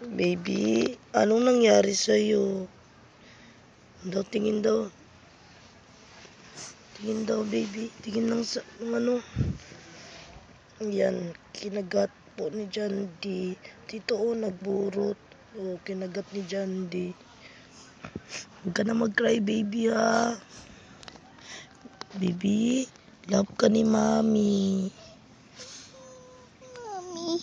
Baby, anong nangyari sa'yo? Tingin daw. Tingin daw, baby. Tingin lang sa ano. Yan, kinagat po ni Jandy. Tito, nagburot. Kinagat ni Jandy. Huwag ka na mag-cry, baby, ha. Baby, love ka ni Mami. Mami.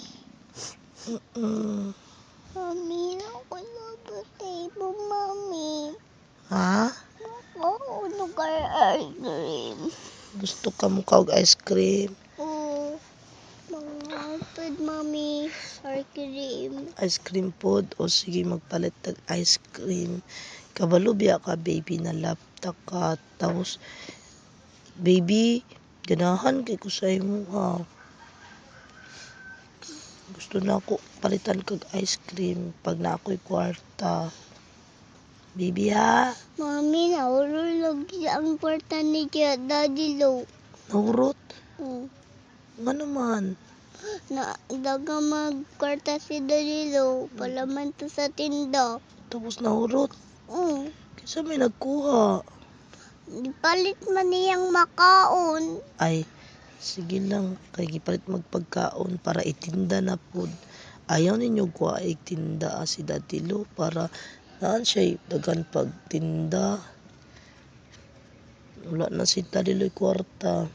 Mami, ako na ba Mami? Ha? Ako nag ice cream. Gusto ka mo kag ice cream? Oo. Mga food, Mami. Ice cream. Ice cream pod? O sige, magpalit tag ice cream. Kabalo biya ka, baby, na laptop ka. Tapos, baby, ganahan kay ko sa imo, ha. Gusto na ako palitan kag ice cream pag na ako'y kwarta. Baby, ha? Mami, nahulog siya ang kwarta ni Daddy Lo. Nahurot? Oo. Nga naman. Daga magkwarta si Daddy Lo. Palaman to sa tinda. Tapos nahurot. Oo. Kisa may nagkuha. Palit man niyang makaon. Ay, sige lang. Kay gipalit magpagkaon para itinda na pod. Ayaw ninyo kuha itinda si Daddy Lo para naan siya dagan pagtinda. Wala na si Daddy Lo kwarta.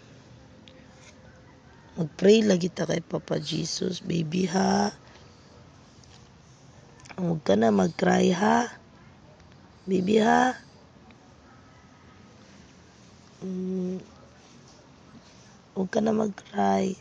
Mag-pray lagi ta kay Papa Jesus, baby, ha. Huwag ka na mag-cry, ha. Baby, ha. Huwag ka na mag-cry.